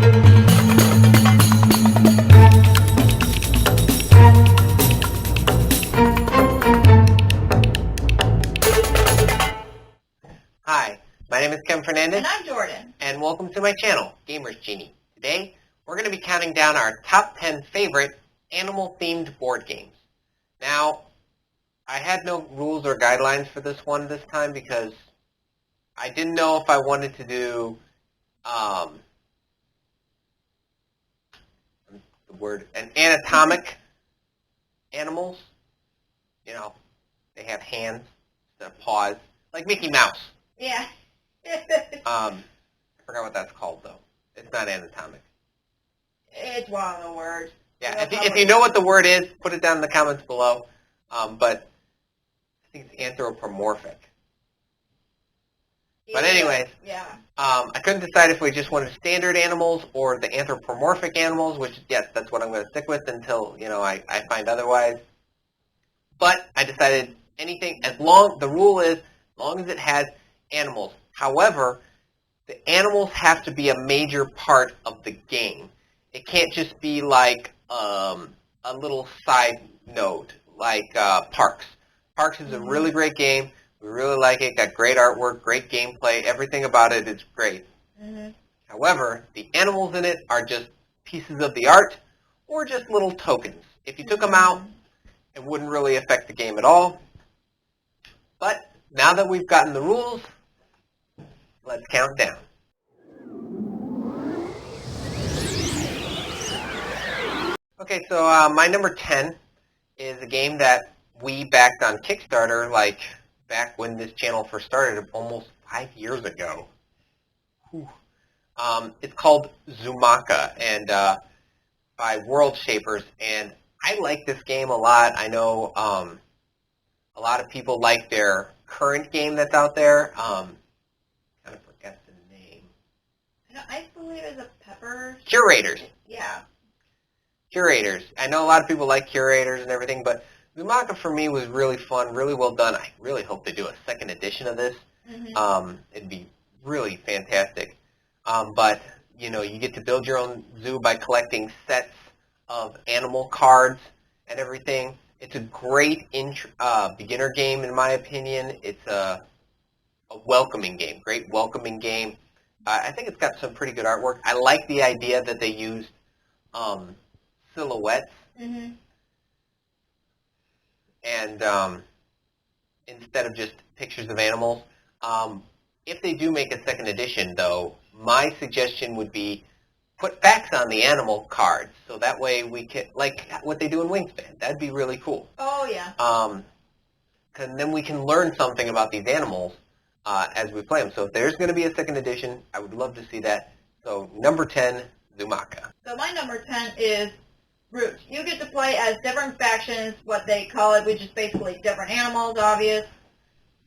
Hi, my name is Ken Fernandez. And I'm Jordan. And welcome to my channel, Gamers Genie. Today, we're going to be counting down our top 10 favorite animal-themed board games. Now, I had no rules or guidelines for this one this time because I didn't know if I wanted to do an anatomic animals. You know, they have hands instead of paws, like Mickey Mouse. Yeah. I forgot what that's called, though. It's not anatomic. It's one of the words. Yeah, if you know what the word is, put it down in the comments below. But I think it's anthropomorphic. But anyways, yeah. I couldn't decide if we just wanted standard animals or the anthropomorphic animals, which, yes, that's what I'm going to stick with until, I find otherwise. But I decided anything, the rule is, as long as it has animals. However, the animals have to be a major part of the game. It can't just be like a little side node, like Parks. Parks is a really great game. We really like it. Got great artwork, great gameplay. Everything about it is great. Mm-hmm. However, the animals in it are just pieces of the art or just little tokens. If you took them out, it wouldn't really affect the game at all. But now that we've gotten the rules, let's count down. Okay, so my number 10 is a game that we backed on Kickstarter, like back when this channel first started, almost 5 years ago. It's called Zumaka, and by World Shapers, and I like this game a lot. I know a lot of people like their current game that's out there. Kind of forget the name. I believe it's a Pepper. Curators. Yeah. Curators. I know a lot of people like Curators and everything, but Zumaka for me was really fun, really well done. I really hope they do a second edition of this. Mm-hmm. It'd be really fantastic. But, you get to build your own zoo by collecting sets of animal cards and everything. It's a great beginner game, in my opinion. It's a welcoming game, great welcoming game. I think it's got some pretty good artwork. I like the idea that they used silhouettes. Mm-hmm. And instead of just pictures of animals. If they do make a second edition, though, my suggestion would be put facts on the animal cards, so that way we can, like what they do in Wingspan. That'd be really cool. Oh, yeah. And then we can learn something about these animals as we play them. So if there's going to be a second edition, I would love to see that. So number 10, Zumaka. So my number 10 is Roots. You get to play as different factions, what they call it, which is basically different animals, obviously.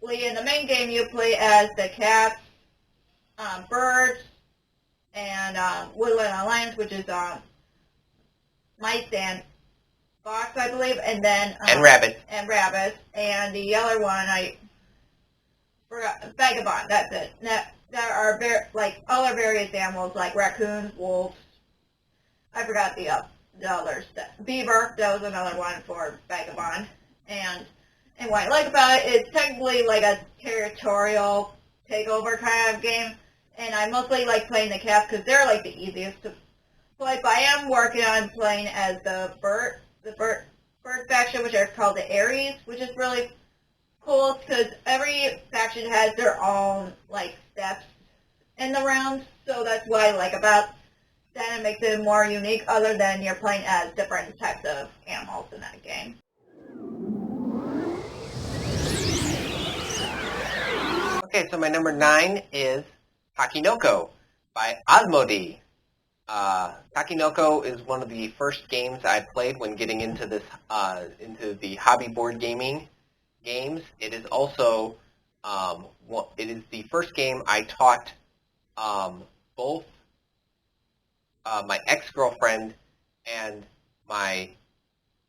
In the main game, you play as the cats, birds, and woodland lions, which is mice and fox, I believe, and then And rabbits. And rabbits, and the other one I forgot, vagabond. That's it. There are other various animals like raccoons, wolves. I forgot the others. Beaver. That was another one for vagabond. And what I like about it, it's technically like a territorial takeover kind of game. And I mostly like playing the cats because they're like the easiest to play. But I am working on playing as the bird faction, which are called the Aries, which is really cool because every faction has their own like steps in the round. So that's what I like about that. It makes it more unique, other than you're playing as different types of animals in that game. Okay, so my number 9 is Akinoko by Osmodee. Akinoko is one of the first games I played when getting into this into the hobby board gaming games. It is also it is the first game I taught both my ex-girlfriend and my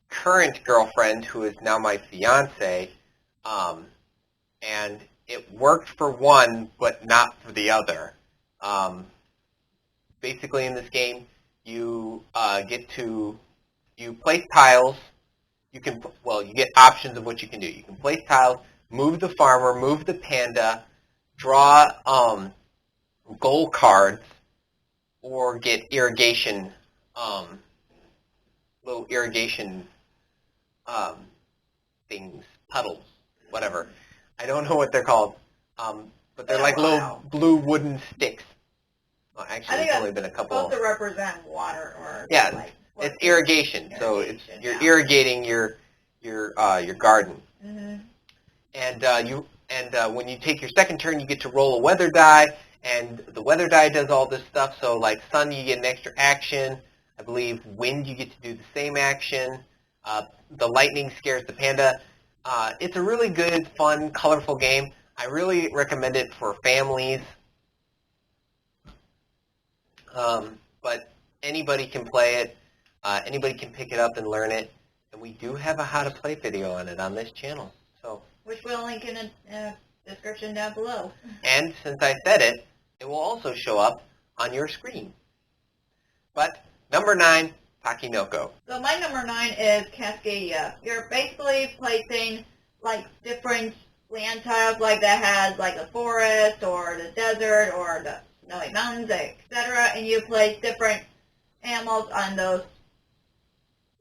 current girlfriend, who is now my fiance, and it worked for one, but not for the other. basically in this game, you you place tiles. You get options of what you can do. You can place tiles, move the farmer, move the panda, draw goal cards, or get irrigation, little irrigation things, puddles, whatever. I don't know what they're called, but they're like little blue wooden sticks. Well, actually, it's only been a couple. Supposed to represent water or it's irrigation. So you're irrigating your garden. Mm-hmm. And when you take your second turn, you get to roll a weather die, and the weather die does all this stuff. So like sun, you get an extra action. I believe wind, you get to do the same action. The lightning scares the panda. It's a really good, fun, colorful game. I really recommend it for families. But anybody can play it. Anybody can pick it up and learn it. And we do have a how to play video on it on this channel. So, which we'll link in the description down below. And since I said it, it will also show up on your screen. But number 9, Akinoko. So my number 9 is Cascadia. You're basically placing like different land tiles like that has like a forest or the desert or the snowy mountains, etc. And you place different animals on those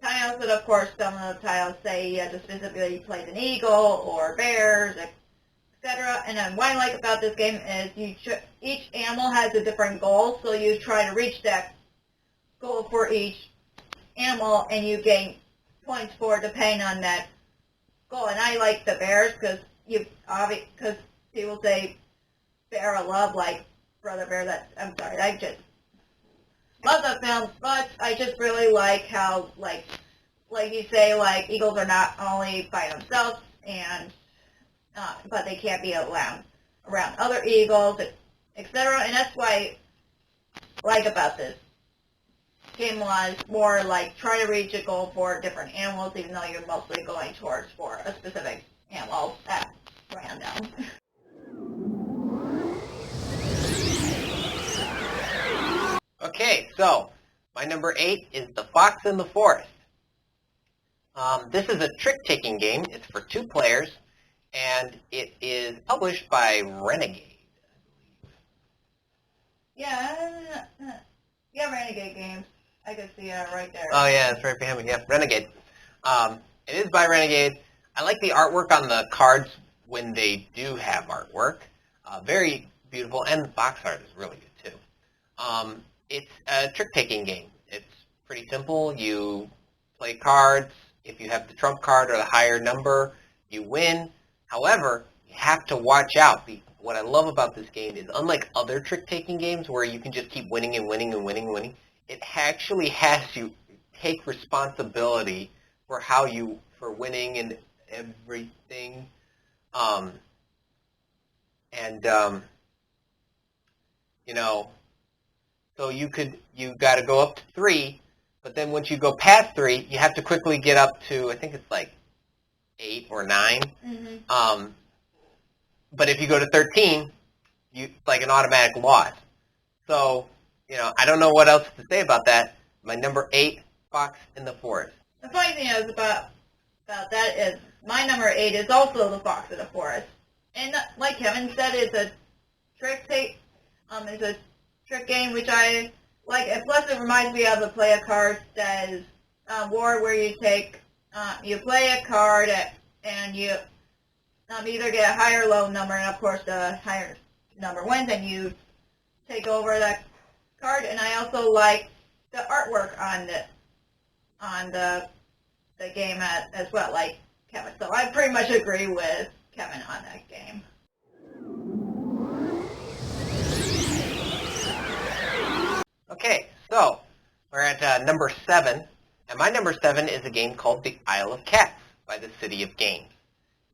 tiles. And of course, some of the tiles say you have to specifically place an eagle or bears, etc. And then what I like about this game is each animal has a different goal, so you try to reach that goal for each animal, and you gain points for depending on that goal. And I like the bears because people say bear of love, like Brother Bear. I'm sorry, I just love the film, but I just really like how like you say, like eagles are not only by themselves, and but they can't be around other eagles, etc. And that's why I like about this game was more like try to reach a goal for different animals, even though you're mostly going towards for a specific animal at random. Okay, so my number 8 is The Fox in the Forest. This is a trick-taking game. It's for 2 players, and it is published by Renegade. Yeah, Renegade games. I can see it right there. Oh yeah, it's right behind me. Yeah, Renegade. It is by Renegade. I like the artwork on the cards when they do have artwork. Very beautiful, and the box art is really good too. It's a trick-taking game. It's pretty simple. You play cards. If you have the trump card or the higher number, you win. However, you have to watch out. What I love about this game is, unlike other trick-taking games where you can just keep winning and winning and winning and winning, it actually has you take responsibility for for winning and everything. So you got to go up to 3, but then once you go past 3, you have to quickly get up to, I think it's like 8 or 9. Mm-hmm. But if you go to 13, it's like an automatic loss. So, I don't know what else to say about that. My number 8, Fox in the Forest. The funny thing is about that is my number 8 is also the Fox in the Forest, and like Kevin said, it's a it's a trick game which I like. And plus, it reminds me of the play a card that is War, where you play a card and you either get a high or low number, and of course the higher number wins, and you take over that card. And I also like the artwork on the game as well, like Kevin. So I pretty much agree with Kevin on that game. Okay, so we're at number 7, and my number 7 is a game called The Isle of Cats by the City of Games.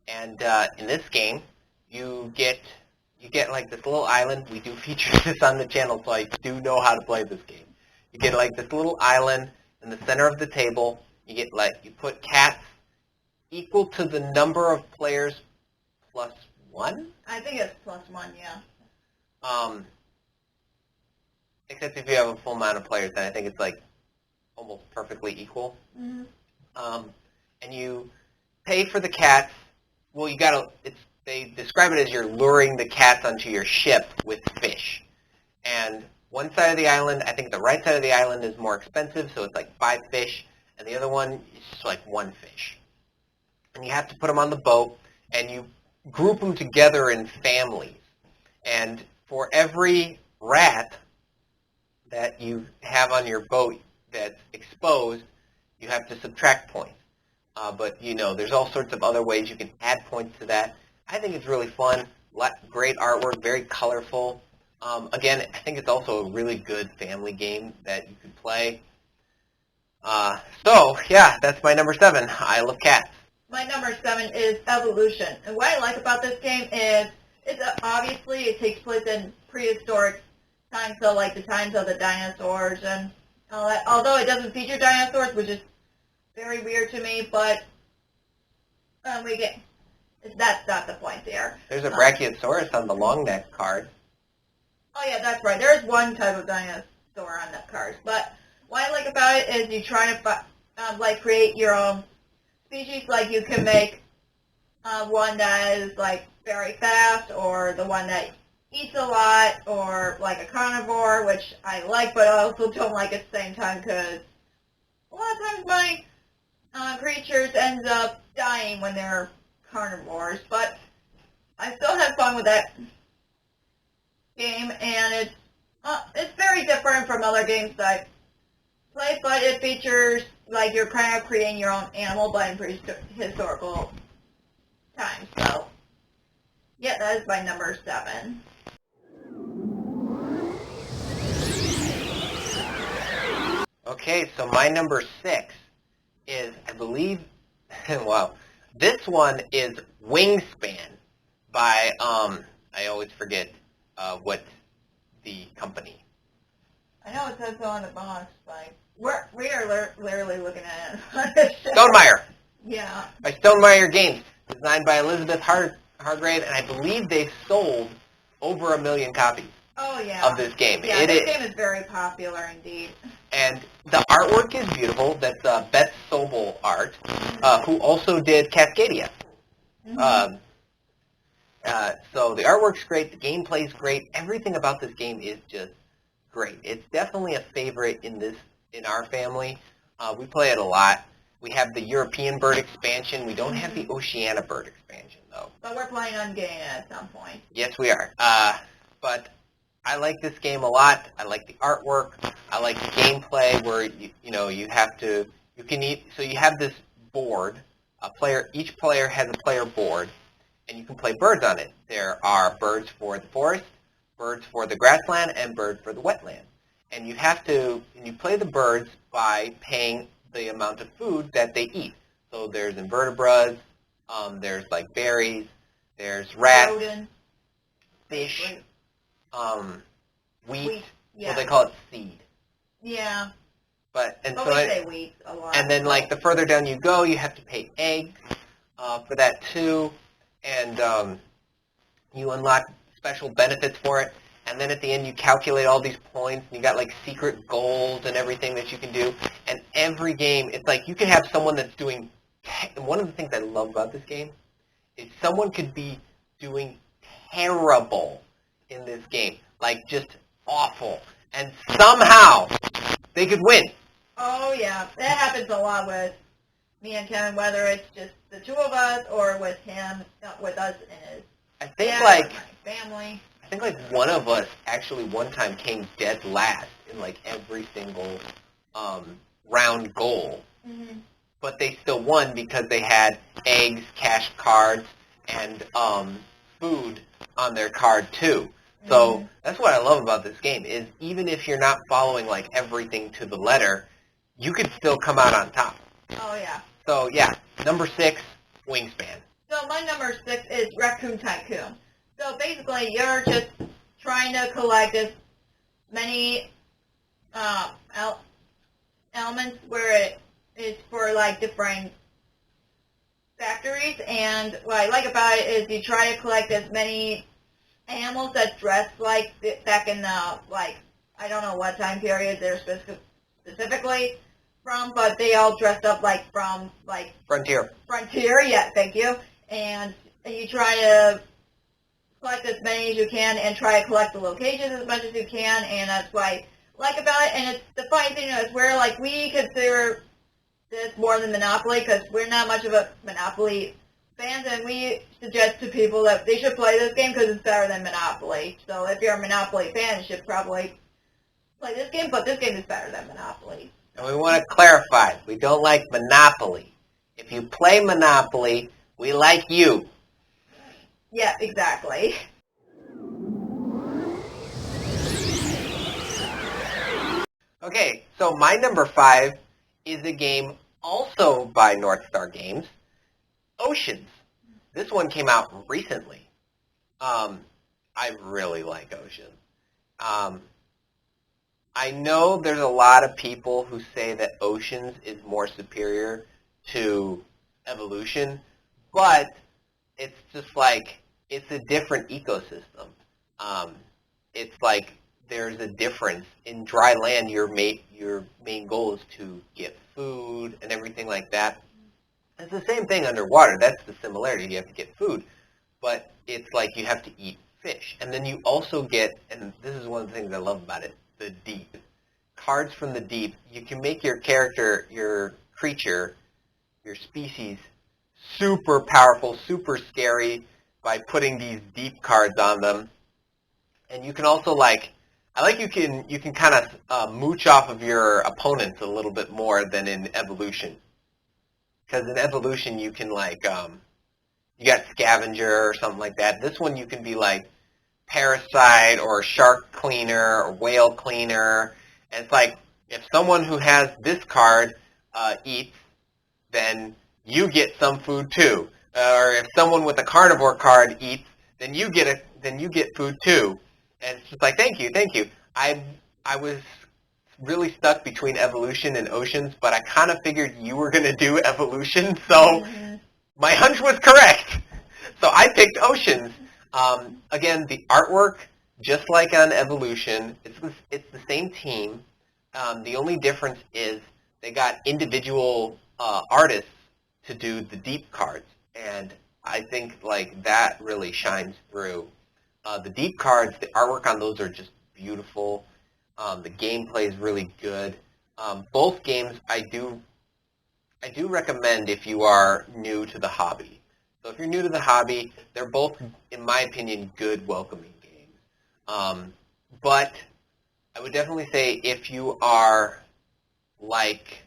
And in this game, you get like this little island. We do feature this on the channel, so I do know how to play this game. You get like this little island in the center of the table. You put cats equal to the number of players plus 1. I think it's plus 1, yeah. except if you have a full amount of players, then I think it's like almost perfectly equal. Mm-hmm. And you pay for the cats. Well, they describe it as you're luring the cats onto your ship with fish. And one side of the island, I think the right side of the island is more expensive, so it's like 5 fish, and the other one is just like 1 fish. And you have to put them on the boat, and you group them together in families. And for every rat that you have on your boat that's exposed, you have to subtract points. But, there's all sorts of other ways you can add points to that. I think it's really fun. Great artwork, very colorful. Again, I think it's also a really good family game that you could play. That's my number 7. I love cats. My number 7 is Evolution. And what I like about this game is, obviously it takes place in prehistoric times, so like the times of the dinosaurs and all that. Although it doesn't feature dinosaurs, which is very weird to me, but that's not the point there. There's a Brachiosaurus on the long neck card. Oh yeah, that's right. There is one type of dinosaur on that card. But what I like about it is you try to create your own species. Like you can make one that is like very fast, or the one that eats a lot, or like a carnivore, which I like, but I also don't like at the same time because a lot of times my creatures end up dying when they're carnivores. But I still have fun with that game, and it's very different from other games that I've played, but it features like you're kind of creating your own animal, but in historical times. So yeah, that is my number 7. Okay, so my number 6 is, I believe, wow, this one is Wingspan by, I always forget what the company. I know it says so on the box, but we are literally looking at it. Stonemeyer. Yeah. By Stonemeyer Games, designed by Elizabeth Hargrave, and I believe they've sold over 1 million copies of this game. Yeah, this game is very popular indeed. And the artwork is beautiful. That's Beth Sobel art, who also did Cascadia. Mm-hmm. So the artwork's great, the gameplay's great, everything about this game is just great. It's definitely a favorite in our family. We play it a lot. We have the European bird expansion. We don't have the Oceania bird expansion, though. But we're playing on Genie at some point. Yes, we are. But I like this game a lot. I like the artwork. I like the gameplay where you have this board. Each player has a player board, and you can play birds on it. There are birds for the forest, birds for the grassland, and birds for the wetland. And you play the birds by paying the amount of food that they eat. So there's invertebrates, there's like berries, there's rats, Rodent. fish, wheat. Yeah. Well, they call it seed. Yeah. But we say wheat a lot. And then like the further down you go, you have to pay eggs for that too, and you unlock special benefits for it. And then at the end, you calculate all these points, and you got like secret goals and everything that you can do. And every game, it's like you can have someone that's doing. And one of the things I love about this game is someone could be doing terrible in this game, like just awful, and somehow they could win. Oh yeah, that happens a lot with me and Kevin, whether it's just the two of us or with him, with us and his dad, my family. I think like one of us actually one time came dead last in like every single round goal. Mm-hmm. But they still won because they had eggs, cash cards, and food on their card too. So that's what I love about this game is even if you're not following like everything to the letter, you could still come out on top. Oh yeah. So yeah, number 6, Wingspan. So my number 6 is Raccoon Tycoon. So basically, you're just trying to collect as many elements where it is for like different factories, and what I like about it is you try to collect as many animals that dress like back in the like I don't know what time period they're specifically from, but they all dressed up like from like Frontier. Frontier. Yeah, thank you. And you try to collect as many as you can and try to collect the locations as much as you can, and that's what I like about it. And it's the funny thing is where like we consider this more than Monopoly because we're not much of a Monopoly fans, and we suggest to people that they should play this game because it's better than Monopoly. So if you're a Monopoly fan, you should probably play this game, but this game is better than Monopoly. And we want to clarify, we don't like Monopoly. If you play Monopoly, we like you. Yeah, exactly. Okay, so my number 5 is a game also by North Star Games, Oceans. This one came out recently. I really like Oceans. I know there's a lot of people who say that Oceans is more superior to Evolution, but it's just like, it's a different ecosystem. It's like there's a difference. In dry land, your main goal is to get food and everything like that. It's the same thing underwater. That's the similarity. You have to get food. But it's like you have to eat fish. And then you also get, and this is one of the things I love about it, the deep. Cards from the deep. You can make your character, your creature, your species, super powerful, super scary by putting these deep cards on them. And you can also you can kind of mooch off of your opponents a little bit more than in Evolution. Because in Evolution you can you got Scavenger or something like that. This one you can be like Parasite or Shark Cleaner or Whale Cleaner. And it's like, if someone who has this card eats, then you get some food too. Or if someone with a carnivore card eats, then you get food too. And it's just like, thank you. I was really stuck between Evolution and Oceans, but I kind of figured you were going to do Evolution, so my hunch was correct. So I picked Oceans. Again, the artwork, just like on Evolution, it's the same team. The only difference is they got individual artists to do the deep cards, and I think that really shines through. The deep cards, the artwork on those are just beautiful. The gameplay is really good. Both games I do recommend if you are new to the hobby. So if you're new to the hobby, they're both, in my opinion, good, welcoming games. But I would definitely say if you are like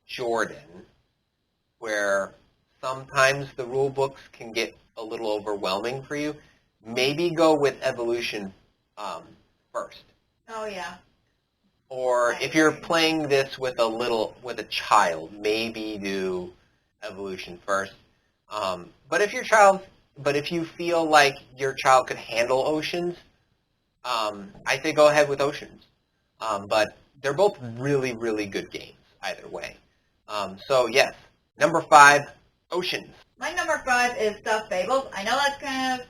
Jordan, where sometimes the rule books can get a little overwhelming for you, maybe go with Evolution first. Oh yeah. Or if you're playing this with a child, maybe do Evolution first. But if you feel like your child could handle Oceans, I say go ahead with Oceans. But they're both really, really good games either way. So yes, number 5, Oceans. My number 5 is Stuffed Fables. I know that's kind of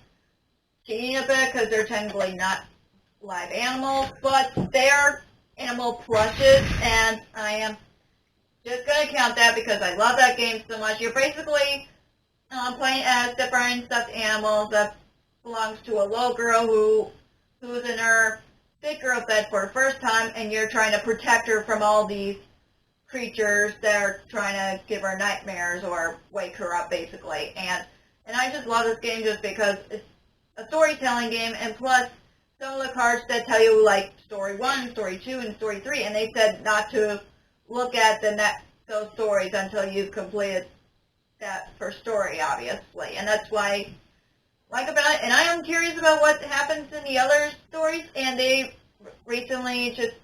cheating a bit because they're technically not live animals, but they're animal plushes, and I am just going to count that because I love that game so much. You're basically playing as different stuffed animals that belongs to a little girl who's in her big girl bed for the first time, and you're trying to protect her from all these creatures that are trying to give her nightmares or wake her up, basically. And I just love this game just because it's a storytelling game, and plus some of the cards that tell you story 1, story 2, and story 3, and they said not to look at those stories until you've completed that first story, obviously. And that's why I like about it. And I am curious about what happens in the other stories, and they recently just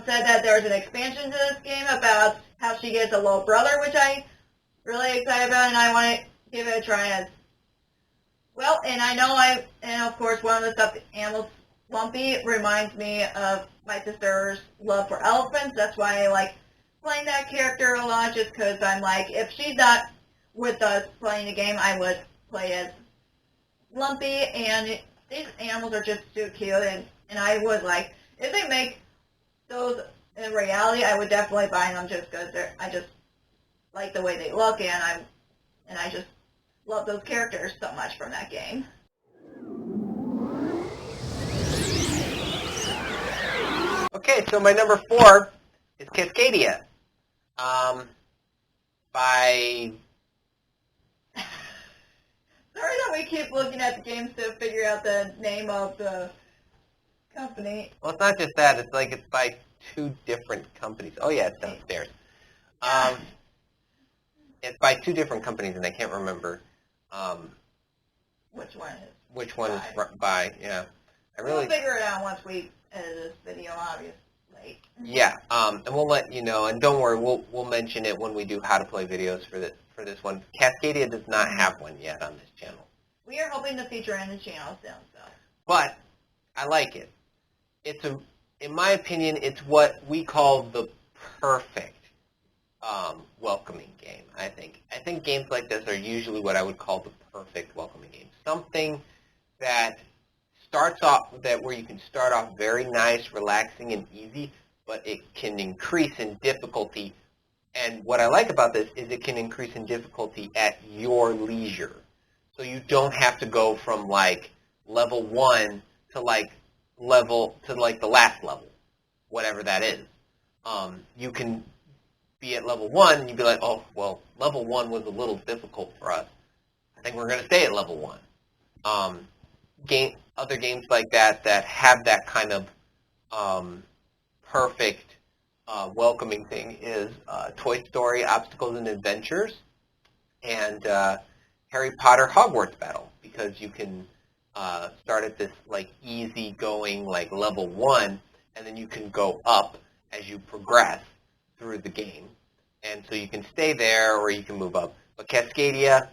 said that there's an expansion to this game about how she gets a little brother, which I'm really excited about, and I want to give it a try as well. And and of course, one of the stuffed animals, Lumpy, reminds me of my sister's love for elephants. That's why I like playing that character a lot, just because I'm like, if she's not with us playing the game, I would play as lumpy, and these animals are just too cute, and I would like, if they make those in reality, I would definitely buy them just because I just like the way they look, and I just love those characters so much from that game. Okay, so my number 4 is Cascadia. By... Sorry that we keep looking at the games to figure out the name of the company. Well, it's not just that. It's like it's by 2 different companies. Oh, yeah, it's downstairs. It's by 2 different companies, and I can't remember Which one is? which one is by. Yeah, We'll figure it out once we edit this video, obviously. Yeah, and we'll let you know. And don't worry, we'll mention it when we do how to play videos for this one. Cascadia does not have one yet on this channel. We are hoping to feature in the channel soon, so. But I like it. In my opinion, it's what we call the perfect welcoming game. I think games like this are usually what I would call the perfect welcoming game. Something that starts off where you can start off very nice, relaxing, and easy, but it can increase in difficulty. And what I like about this is it can increase in difficulty at your leisure. So you don't have to go from like level 1 to like the last level, whatever that is. You can be at level 1 and you'd be like, oh, well, level 1 was a little difficult for us. I think we're going to stay at level 1. Other games like that have that kind of perfect welcoming thing is Toy Story Obstacles and Adventures and Harry Potter Hogwarts Battle, because you can start at this like easy going like level 1, and then you can go up as you progress through the game. And so you can stay there or you can move up. But Cascadia,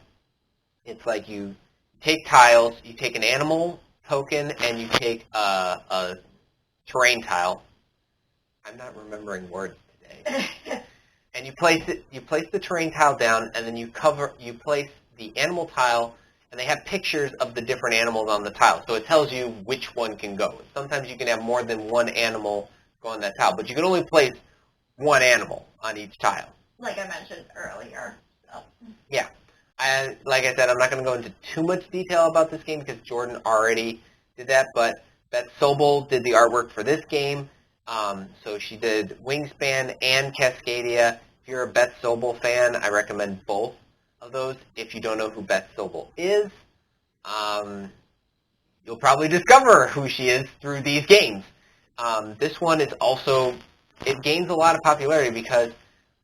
it's like you take tiles, you take an animal token, and you take a terrain tile. I'm not remembering words today. And you place the terrain tile down, and then you place the animal tile, and they have pictures of the different animals on the tile. So it tells you which one can go. Sometimes you can have more than one animal go on that tile, but you can only place one animal on each tile. Like I mentioned earlier. So. Yeah. Like I said, I'm not going to go into too much detail about this game because Jordan already did that, but Beth Sobel did the artwork for this game. So she did Wingspan and Cascadia. If you're a Beth Sobel fan, I recommend both of those. If you don't know who Beth Sobel is, you'll probably discover who she is through these games. This one is also, it gains a lot of popularity because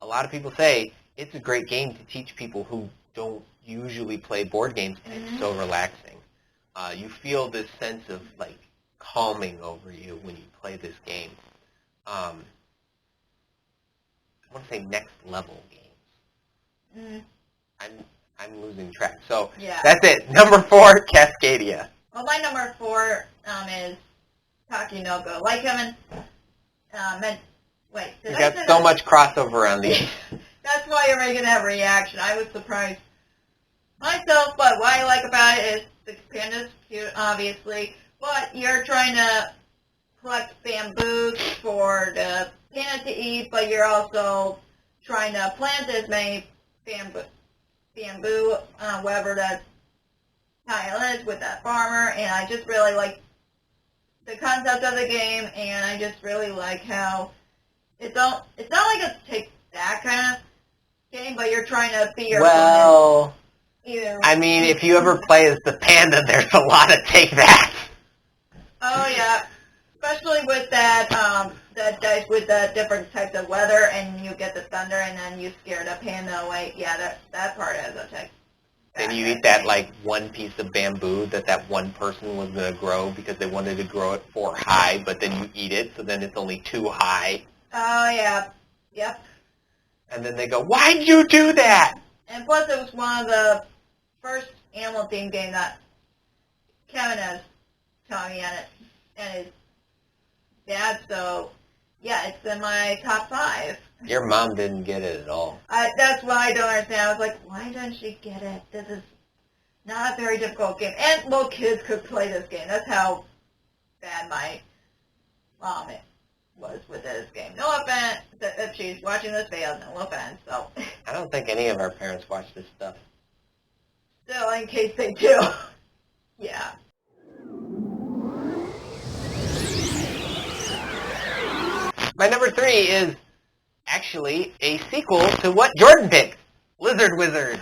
a lot of people say it's a great game to teach people who don't usually play board games, and it's so relaxing. You feel this sense of like calming over you when you play this game. I want to say next level games. I'm losing track. So yeah. That's it. Number 4, Cascadia. Well, my number 4 is Akinoko. Like Kevin wait. You got so much crossover on these. That's why you're making that reaction. I was surprised myself, but what I like about it is the panda's cute, obviously, but you're trying to collect bamboos for the panda to eat, but you're also trying to plant as many bamboo, wherever that tile is with that farmer, and I just really like the concept of the game, and I just really like how it's not like a take that kind of game, but you're trying to be your opponent. Well, I mean, if you ever play as the panda, there's a lot of take that. Oh yeah, especially with that dice with the different types of weather, and you get the thunder, and then you scare the panda away. Yeah, that part has a take. Then you eat that like one piece of bamboo that one person was gonna grow because they wanted to grow it 4 high, but then you eat it, so then it's only 2 high. Oh yeah, yep. And then they go, "Why'd you do that?" And plus, it was one of the first animal-themed games that Kevin has taught me and his dad, so yeah, it's in my top 5. Your mom didn't get it at all. That's why I don't understand. I was like, why doesn't she get it? Not a very difficult game. And little kids could play this game. That's how bad my mom was with this game. No offense if she's watching this video, no offense. So I don't think any of our parents watch this stuff. still, in case they do. Yeah. My number 3 is actually a sequel to what Jordan picked, Lizard Wizard.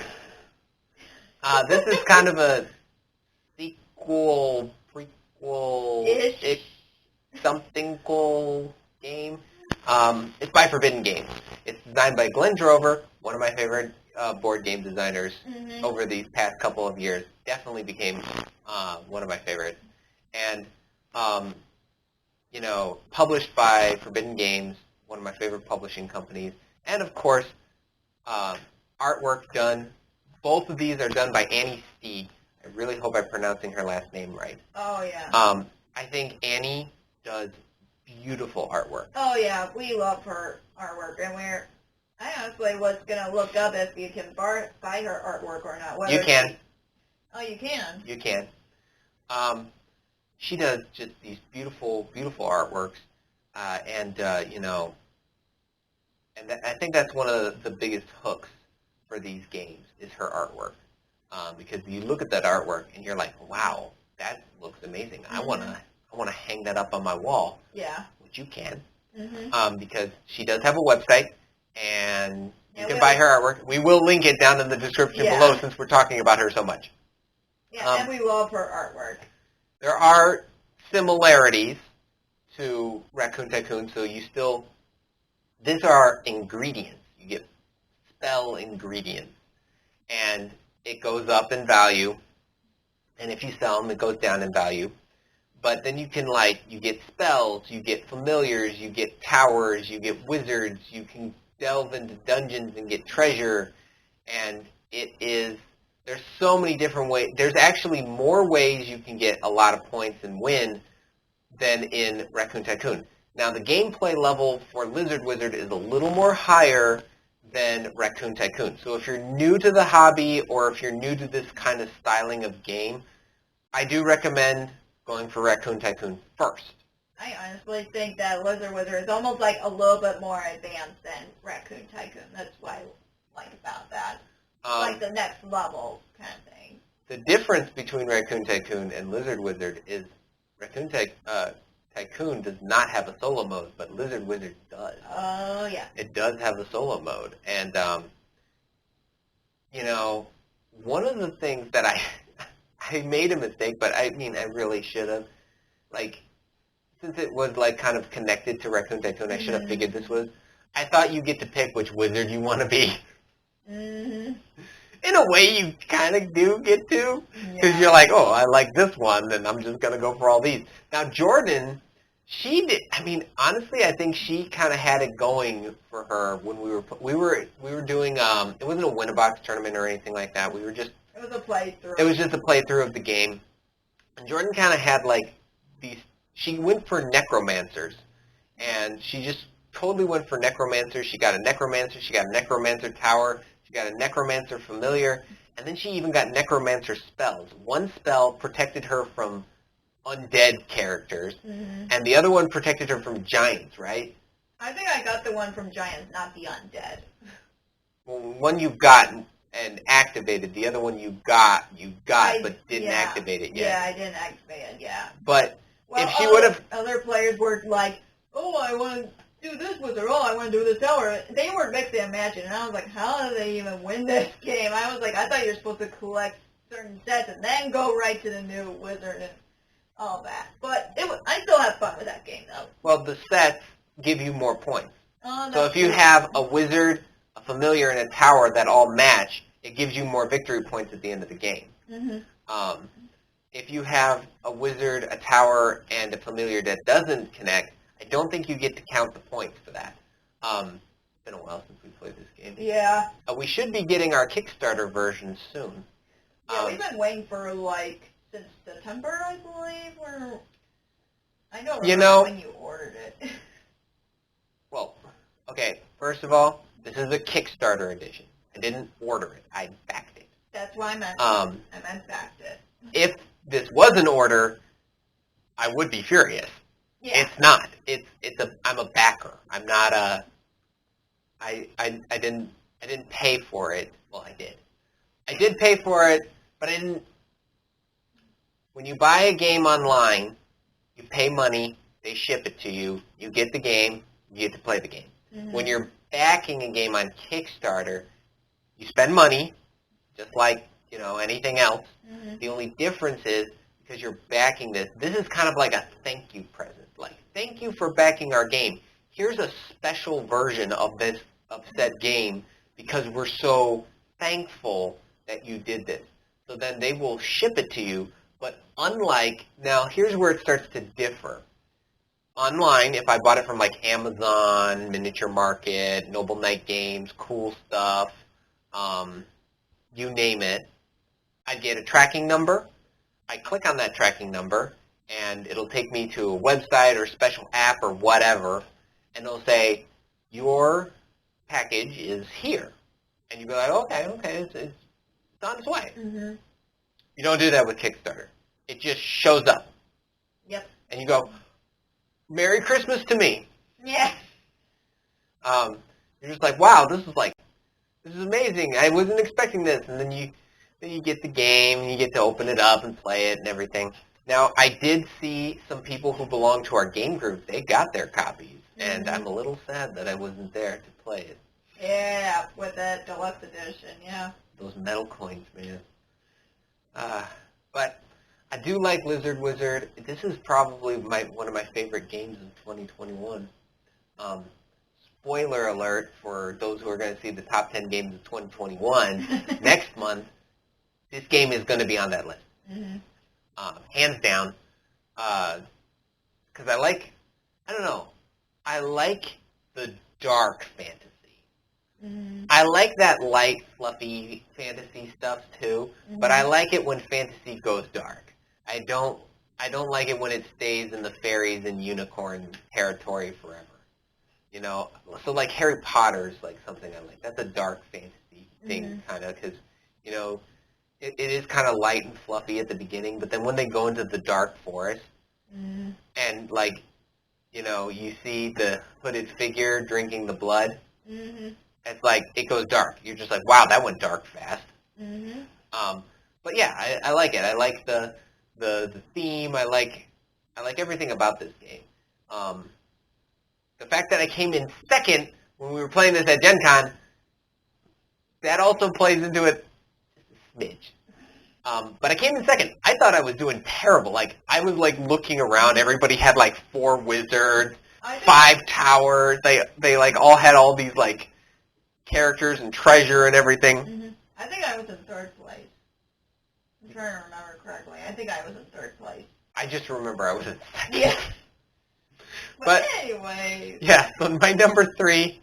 This is kind of a sequel, prequel-ish, something cool game. It's by Forbidden Games. It's designed by Glenn Drover, one of my favorite board game designers over these past couple of years. Definitely became one of my favorites. And, you know, published by Forbidden Games, one of my favorite publishing companies. And, of course, artwork done. Both of these are done by Annie Steed. I really hope I'm pronouncing her last name right. Oh, yeah. I think Annie does beautiful artwork. Oh, yeah. We love her artwork. And I honestly was going to look up if you can buy her artwork or not. You can. Oh, you can? You can. She does just these beautiful, beautiful artworks. You know, and I think that's one of the biggest hooks for these games is her artwork. Because you look at that artwork and you're like, wow, that looks amazing. I wanna hang that up on my wall. Yeah. Which you can. Because she does have a website, and you can buy her artwork. We will link it down in the description below since we're talking about her so much. Yeah, and we love her artwork. There are similarities to Raccoon Tycoon, so these are ingredients. You get spell ingredients, and it goes up in value, and if you sell them, it goes down in value. But then you can, you get spells, you get familiars, you get towers, you get wizards, you can delve into dungeons and get treasure, and there's so many different ways. There's actually more ways you can get a lot of points and win than in Raccoon Tycoon. Now, the gameplay level for Lizard Wizard is a little more higher than Raccoon Tycoon. So if you're new to the hobby or if you're new to this kind of styling of game, I do recommend going for Raccoon Tycoon first. I honestly think that Lizard Wizard is almost like a little bit more advanced than Raccoon Tycoon. That's what I like about that. Like the next level kind of thing. The difference between Raccoon Tycoon and Lizard Wizard is Raccoon Tycoon does not have a solo mode, but Lizard Wizard does. Oh, yeah. It does have a solo mode. And, you know, one of the things that I made a mistake, but I really should have. Since it was, kind of connected to Raccoon Tycoon, I should have figured this was. I thought you get to pick which wizard you want to be. In a way, you kind of do get to. Because you're like, oh, I like this one, and I'm just going to go for all these. Now, Jordan, she did. Honestly, I think she kind of had it going for her when we were doing. It wasn't a win-a-box tournament or anything like that. It was a playthrough. It was just a playthrough of the game. And Jordan kind of had these. She went for necromancers, and she just totally went for necromancers. She got a necromancer. She got a necromancer tower. She got a necromancer familiar, and then she even got necromancer spells. One spell protected her from undead characters, and the other one protected her from giants, right? I think I got the one from giants, not the undead. Well, one you got and activated. The other one you got, but didn't activate it yet. Yeah, I didn't activate it, yeah. But if she would have... Other players were like, oh, I want to do this wizard, oh, I want to do this tower. They were mixing and matching, and I was like, how do they even win this game? I was like, I thought you were supposed to collect certain sets and then go right to the new wizard and all that. But I still have fun with that game, though. Well, the sets give you more points. Oh, so if you have a wizard, a familiar, and a tower that all match, it gives you more victory points at the end of the game. If you have a wizard, a tower, and a familiar that doesn't connect, I don't think you get to count the points for that. It's been a while since we played this game. Yeah. We should be getting our Kickstarter version soon. Yeah, we've been waiting for, since September, I believe, I don't remember when you ordered it. Well, okay, first of all, this is a Kickstarter edition. I didn't order it. I backed it. That's why I meant faxed it. If this was an order, I would be furious. Yeah. It's not. I'm a backer. I'm not a. I didn't pay for it. Well, I did. I did pay for it, but I didn't. When you buy a game online, you pay money. They ship it to you. You get the game. You get to play the game. Mm-hmm. When you're backing a game on Kickstarter, you spend money, just like anything else. Mm-hmm. The only difference is because you're backing this. This is kind of like a thank you present. Like, thank you for backing our game. Here's a special version of said game because we're so thankful that you did this. So then they will ship it to you. But now, here's where it starts to differ. Online, if I bought it from like Amazon, Miniature Market, Noble Knight Games, Cool Stuff, you name it, I'd get a tracking number. I click on that tracking number, and it'll take me to a website or special app or whatever, and it'll say, your package is here. And you'd be like, okay, it's on its way. Mm-hmm. You don't do that with Kickstarter. It just shows up. Yep. And you go, Merry Christmas to me. Yeah. You're just like, wow, this is amazing. I wasn't expecting this. And then you get the game, and you get to open it up and play it and everything. Now, I did see some people who belong to our game group. They got their copies, and I'm a little sad that I wasn't there to play it. Yeah, with the deluxe edition, yeah. Those metal coins, man. But I do like Lizard Wizard. This is probably one of my favorite games of 2021. Spoiler alert for those who are going to see the top 10 games of 2021 next month. This game is going to be on that list. Mm-hmm. Hands down. Because I like the dark fantasy. Mm-hmm. I like that light, fluffy fantasy stuff too, but I like it when fantasy goes dark. I don't like it when it stays in the fairies and unicorn territory forever. So like Harry Potter's like something I like. That's a dark fantasy thing, kind of, because it is kind of light and fluffy at the beginning, but then when they go into the dark forest and like you see the hooded figure drinking the blood. It's like it goes dark. You're just like, wow, that went dark fast. But yeah, I like it. I like the theme. I like everything about this game. The fact that I came in second when we were playing this at Gen Con, that also plays into it just a smidge. But I came in second. I thought I was doing terrible. Like, I was like looking around. Everybody had like 4 wizards, 5 towers. They like all had all these like characters and treasure and everything. I think I was in 3rd place. I'm trying to remember correctly. I think I was in 3rd place. I just remember I was in second. Yeah. But anyway. Yeah, so my number 3,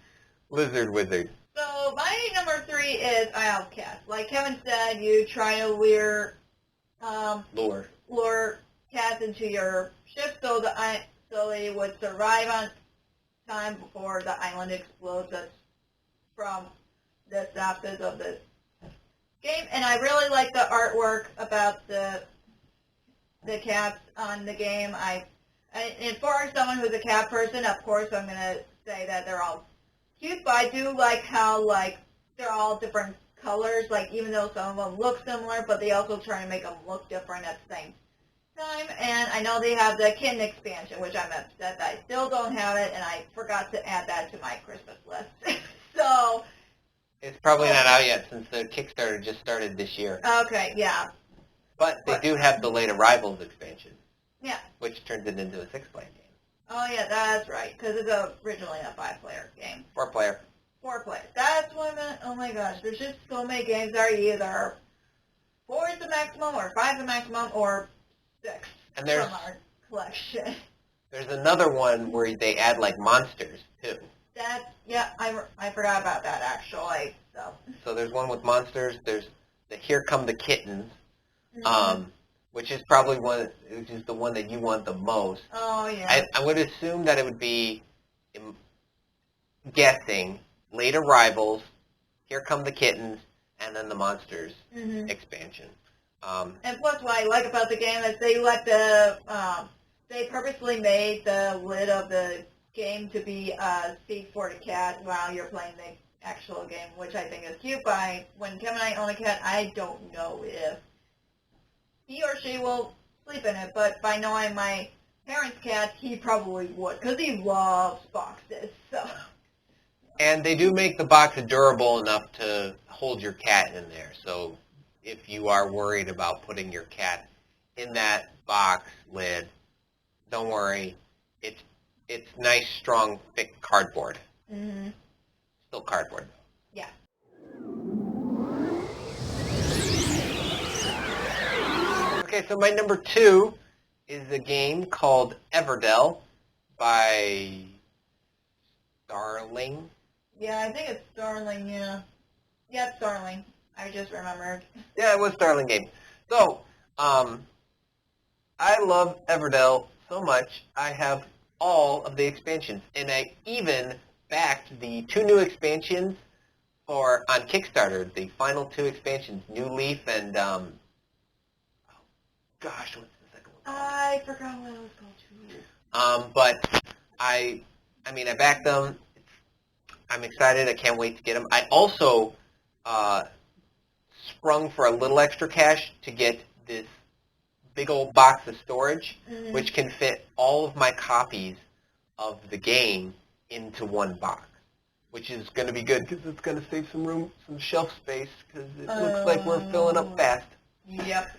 Lizard Wizard. So my number 3 is Isle of Cats. Like Kevin said, you try to lure cats into your ship so they would survive on time before the island explodes. That's from the synopsis of this game, and I really like the artwork about the cats on the game. And for someone who's a cat person, of course, I'm gonna say that they're all cute, but I do like how like they're all different colors. Like even though some of them look similar, but they also try to make them look different at the same time. And I know they have the Kitten expansion, which I'm upset that I still don't have it, and I forgot to add that to my Christmas list. So it's probably not out yet since the Kickstarter just started this year. Okay, yeah. But they do have the Late Arrivals expansion. Yeah. Which turns it into a 6-player game. Oh yeah, that's right, because it's originally a 5-player game. 4-player. 4 players. That's what I meant. Oh my gosh, there's just so many games that are either 4 is the maximum, or 5 is the maximum, or 6 and from our collection. There's another one where they add like monsters too. I forgot about that actually. So there's one with monsters. There's the Here Come the Kittens, which is probably the one that you want the most. Oh yeah. I would assume that it would be, guessing, Late Arrivals, Here Come the Kittens, and then the Monsters expansion. And plus, what I like about the game is they they purposely made the lid of the game to be a seat for the cat while you're playing the actual game, which I think is cute. But when Kevin and I own a cat, I don't know if he or she will sleep in it. But by knowing my parents' cat, he probably would, because he loves boxes. So. And they do make the box durable enough to hold your cat in there. So if you are worried about putting your cat in that box lid, don't worry. It's nice, strong, thick cardboard. Still cardboard. Yeah. Okay, so my number 2 is a game called Everdell by Starling. Yeah, I think it's Starling, yeah. Yeah, it's Starling. I just remembered. Yeah, it was Starling game. So, I love Everdell so much, I have all of the expansions. And I even backed the 2 new expansions on Kickstarter, the final 2 expansions, New Leaf and, oh gosh, what's the second one? I forgot what it was called, too. But I backed them. I'm excited. I can't wait to get them. I also sprung for a little extra cash to get this big old box of storage, which can fit all of my copies of the game into one box, which is going to be good because it's going to save some room, some shelf space, because it looks like we're filling up fast. Yep.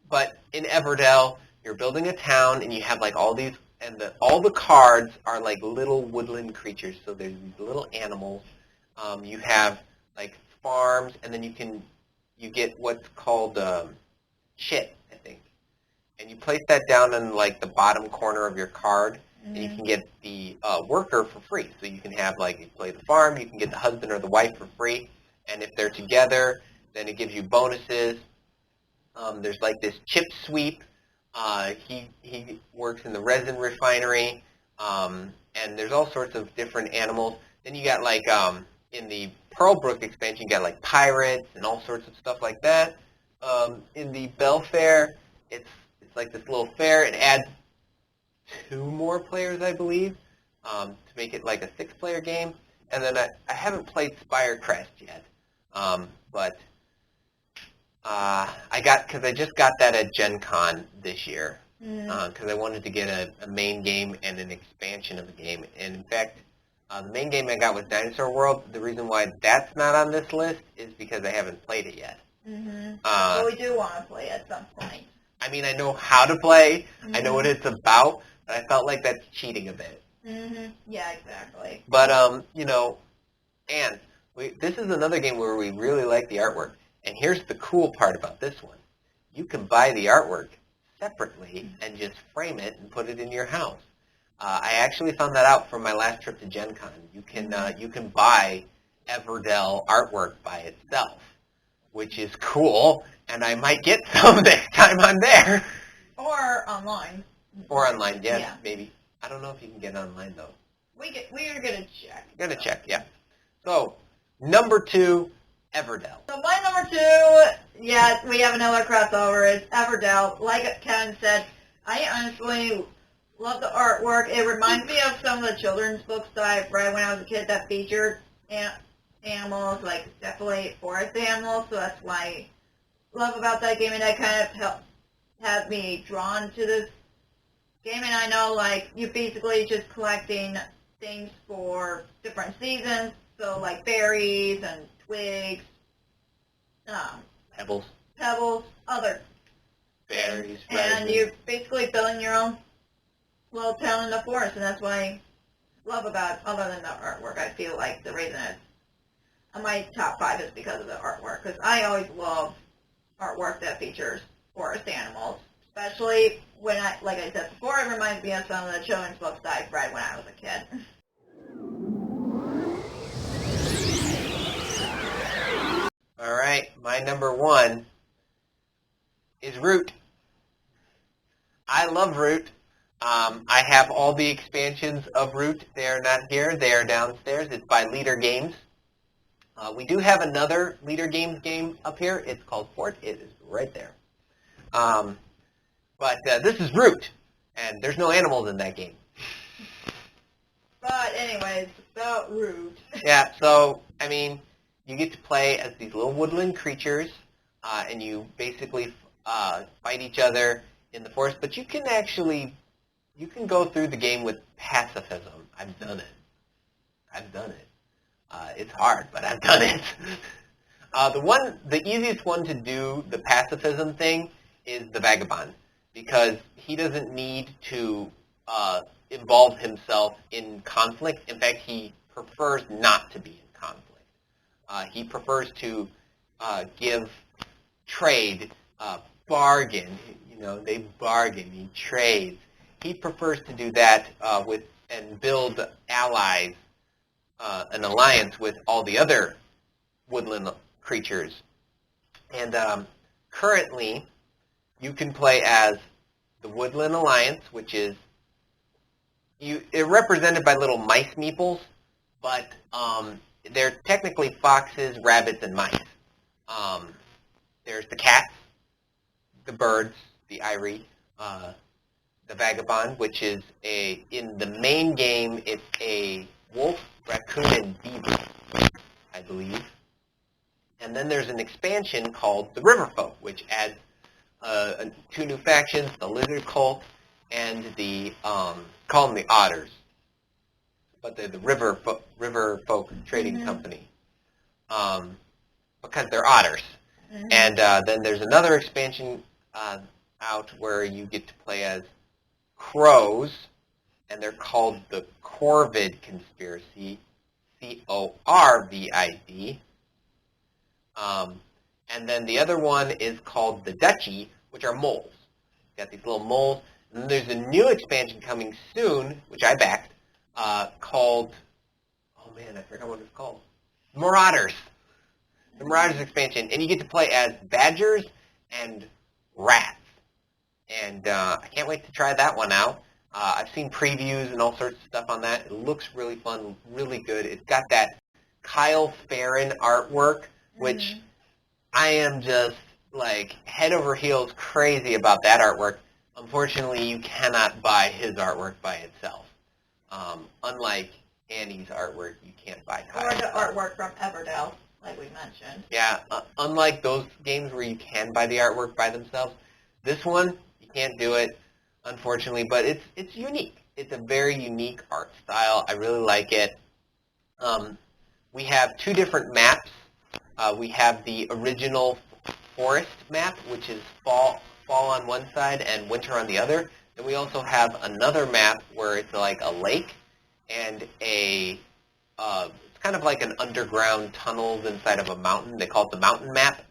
But in Everdell, you're building a town, and you have like all these, and all the cards are like little woodland creatures. So there's these little animals. You have like farms, and then you get what's called chit, I think, and you place that down in like the bottom corner of your card, and you can get the worker for free. So you can have like, you play the farm, you can get the husband or the wife for free, and if they're together, then it gives you bonuses. There's like this chip sweep. He works in the resin refinery, and there's all sorts of different animals. Then you got like in the Pearlbrook expansion, you got like pirates and all sorts of stuff like that. In the Bell Fair, it's like this little fair. It adds 2 more players, I believe, to make it like a 6-player game. And then I haven't played Spirecrest yet, but because I just got that at Gen Con this year, because I wanted to get a main game and an expansion of the game. And in fact, the main game I got was Dinosaur World. The reason why that's not on this list is because I haven't played it yet. But we do want to play at some point. I mean, I know how to play. I know what it's about, but I felt like that's cheating a bit. Yeah, exactly. But, and this is another game where we really like the artwork. And here's the cool part about this one. You can buy the artwork separately and just frame it and put it in your house. I actually found that out from my last trip to Gen Con. You can buy Everdell artwork by itself, which is cool, and I might get some next time I'm there. Or online. Or online, yes, Yeah. maybe. I don't know if you can get online, though. We are going to check. Gonna check, yeah. So, number 2, Everdell. So my number 2, yeah, we have another crossover, is Everdell. Like Kevin said, I honestly love the artwork. It reminds me of some of the children's books that I read when I was a kid that featured animals, like definitely forest animals, so that's what I love about that game, and that kind of had me drawn to this game. And I know, like, you're basically just collecting things for different seasons, so like berries and twigs, Pebbles. other Berries, and resin. you're basically building your own little town in the forest, and that's what I love about it. Other than the artwork, I feel like the reason it's on my top 5 is because of the artwork, because I always love artwork that features forest animals, especially when like I said before, it reminds me of some of the children's books that I've read when I was a kid. All right, my number 1 is Root. I love Root. I have all the expansions of Root. They are not here. They are downstairs. It's by Leader Games. We do have another Leader Games game up here. It's called Fort. It is right there. But this is Root, and there's no animals in that game. But anyways, about Root. Yeah, so, I mean, you get to play as these little woodland creatures, and you basically fight each other in the forest, but you can go through the game with pacifism. I've done it. It's hard, but I've done it. The easiest one to do the pacifism thing is the Vagabond, because he doesn't need to involve himself in conflict. In fact, he prefers not to be in conflict. He prefers to trade, bargain. They bargain. He trades. He prefers to do that and build allies, an alliance with all the other woodland creatures. And currently, you can play as the Woodland Alliance, which is represented by little mice meeples, but they're technically foxes, rabbits, and mice. There's the cats, the birds, the Irie, the Vagabond, which is in the main game, it's a wolf, raccoon, and beaver, I believe. And then there's an expansion called the Riverfolk, which adds 2 new factions, the Lizard Cult and the, call them the Otters, but they're the Riverfolk Trading Company, because they're otters. And then there's another expansion out where you get to play as crows, and they're called the Corvid Conspiracy, Corvid. And then the other one is called the Duchy, which are moles. You got these little moles. And then there's a new expansion coming soon, which I backed, called, oh man, I forgot what it's called. Marauders. The Marauders expansion. And you get to play as badgers and rats. And I can't wait to try that one out. I've seen previews and all sorts of stuff on that. It looks really fun, really good. It's got that Kyle Farron artwork, which I am just like head over heels crazy about that artwork. Unfortunately, you cannot buy his artwork by itself. Unlike Annie's artwork, you can't buy Kyle's. Or the artwork from Everdell, like we mentioned. Yeah, unlike those games where you can buy the artwork by themselves, this one, you can't do it, unfortunately, but it's unique. It's a very unique art style. I really like it. We have 2 different maps. We have the original forest map, which is fall on one side and winter on the other. And we also have another map where it's like a lake and it's kind of like an underground tunnels inside of a mountain. They call it the mountain map.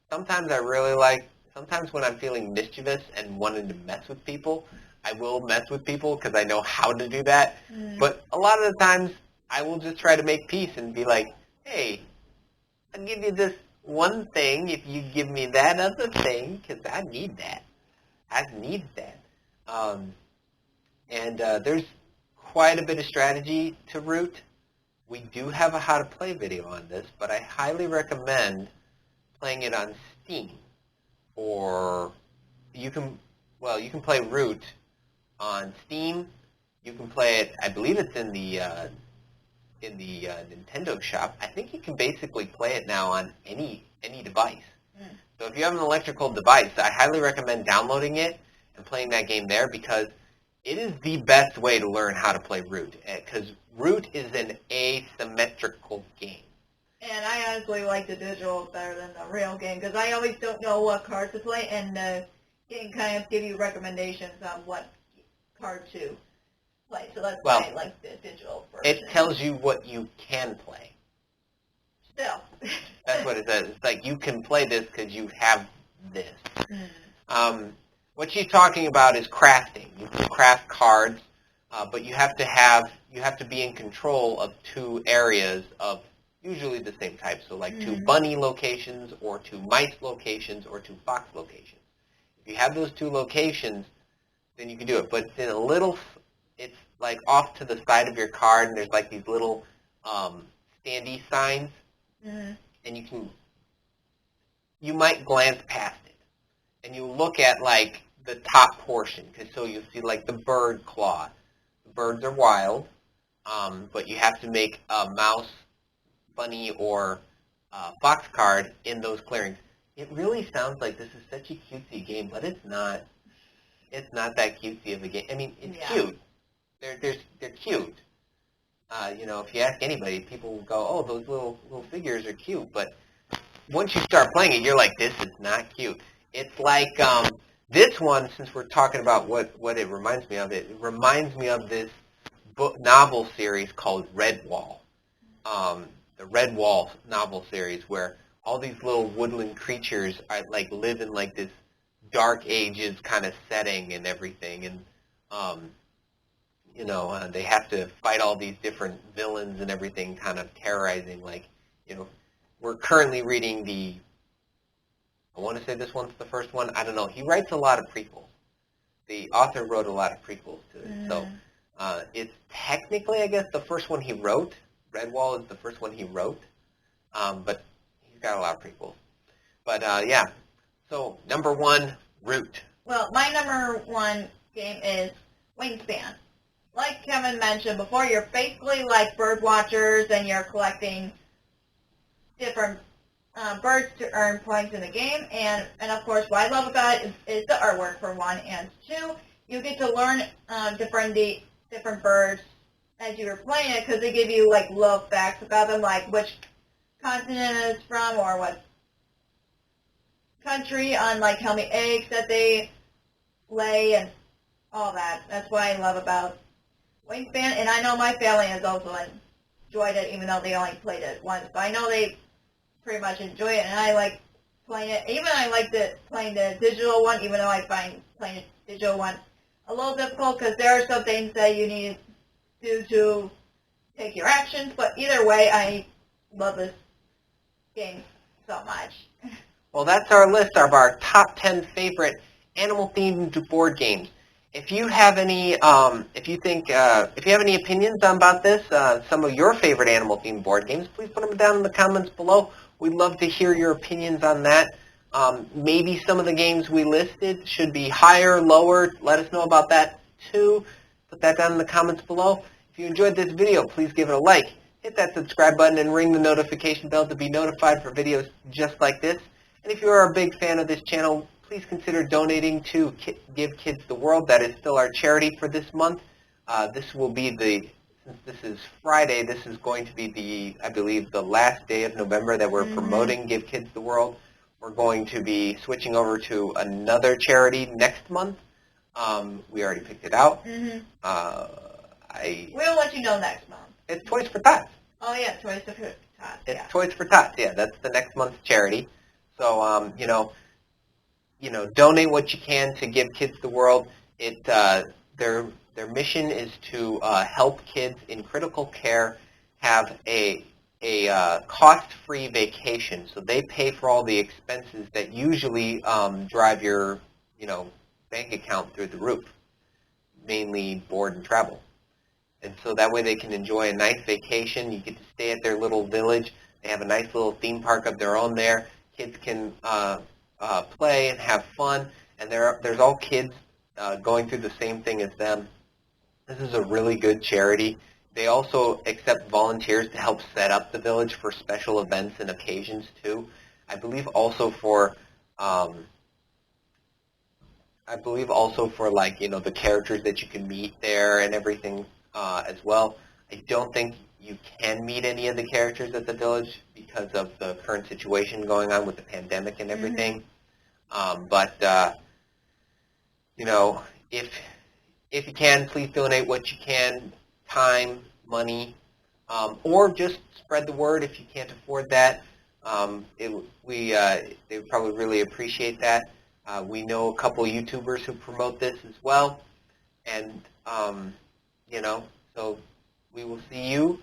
Sometimes when I'm feeling mischievous and wanting to mess with people, I will mess with people because I know how to do that. But a lot of the times, I will just try to make peace and be like, hey, I'll give you this one thing if you give me that other thing, because I need that. There's quite a bit of strategy to Root. We do have a how to play video on this, but I highly recommend playing it on Steam. Or you can play Root on Steam. You can play it, I believe it's in the Nintendo shop. I think you can basically play it now on any device. So if you have an electrical device, I highly recommend downloading it and playing that game there, because it is the best way to learn how to play Root, because Root is an asymmetrical game. And I honestly like the digital better than the real game, because I always don't know what cards to play, and the game kind of give you recommendations on what card to play. So that's why I like the digital version. It tells you what you can play. Still. That's what it says. It's like, you can play this because you have this. What she's talking about is crafting. You can craft cards, but you have to be in control of 2 areas of usually the same type. So like 2 bunny locations, or 2 mice locations, or 2 fox locations. If you have those 2 locations, then you can do it. But it's like off to the side of your card, and there's like these little standee signs, Mm-hmm. and you might glance past it, and you look at like the top portion, because so you'll see like the bird claw. The birds are wild, but you have to make a mouse, bunny, or fox card in those clearings. It really sounds like this is such a cutesy game, but it's not. It's not that cutesy of a game. I mean, it's cute. They're cute. If you ask anybody, people will go, "Oh, those little figures are cute." But once you start playing it, you're like, "This is not cute." It's like this one. Since we're talking about what it reminds me of, it reminds me of this novel series called Redwall. The Redwall novel series, where all these little woodland creatures are like live in like this Dark Ages kind of setting and everything, and they have to fight all these different villains and everything, kind of terrorizing. We're currently reading I want to say this one's the first one. I don't know. He writes a lot of prequels. The author wrote a lot of prequels to it, so it's technically, I guess, the first one he wrote. Redwall is the first one he wrote, but he's got a lot of prequels. But yeah, so number one, Root. Well, my number one game is Wingspan. Like Kevin mentioned before, you're basically like bird watchers, and you're collecting different birds to earn points in the game. And of course, what I love about it is the artwork, for one, and two, you get to learn different birds as you were playing it, because they give you like little facts about them, like which continent it's from, or what country, on like how many eggs that they lay, and all that. That's what I love about Wingspan. And I know my family has also enjoyed it, even though they only played it once. But I know they pretty much enjoy it, and I like playing it. Even I like playing the digital one, even though I find playing the digital one a little difficult, because there are some things that you need to do to take your actions. But either way, I love this game so much. Well, that's our list of our top 10 favorite animal-themed board games. If you have any, if you have any opinions about this, some of your favorite animal-themed board games, please put them down in the comments below. We'd love to hear your opinions on that. Maybe some of the games we listed should be higher, lower. Let us know about that too. Put that down in the comments below. If you enjoyed this video, please give it a like. Hit that subscribe button and ring the notification bell to be notified for videos just like this. And if you are a big fan of this channel, please consider donating to Give Kids the World. That is still our charity for this month. This will be since this is Friday, this is going to be I believe, the last day of November that we're promoting Give Kids the World. We're going to be switching over to another charity next month. We already picked it out. Mm-hmm. We'll let you know next month. It's Toys for Tots. Oh yeah, Toys for Tots. It's Toys for Tots. Yeah, that's the next month's charity. So donate what you can to Give Kids the World. Their mission is to help kids in critical care have a cost-free vacation. So they pay for all the expenses that usually drive your bank account through the roof, mainly board and travel. And so that way they can enjoy a nice vacation. You get to stay at their little village. They have a nice little theme park of their own there. Kids can play and have fun, and there's all kids going through the same thing as them. This is a really good charity. They also accept volunteers to help set up the village for special events and occasions too. I believe also for like the characters that you can meet there and everything as well. I don't think you can meet any of the characters at the village because of the current situation going on with the pandemic and everything. But if you can, please donate what you can, time, money, or just spread the word if you can't afford that. They would probably really appreciate that. We know a couple of YouTubers who promote this as well, and so we will see you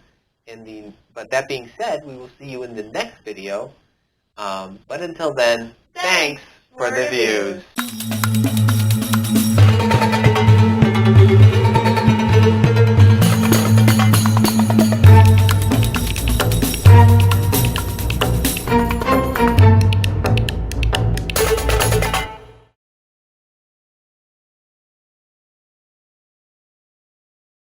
but that being said, we will see you in the next video. But until then, thanks for the views.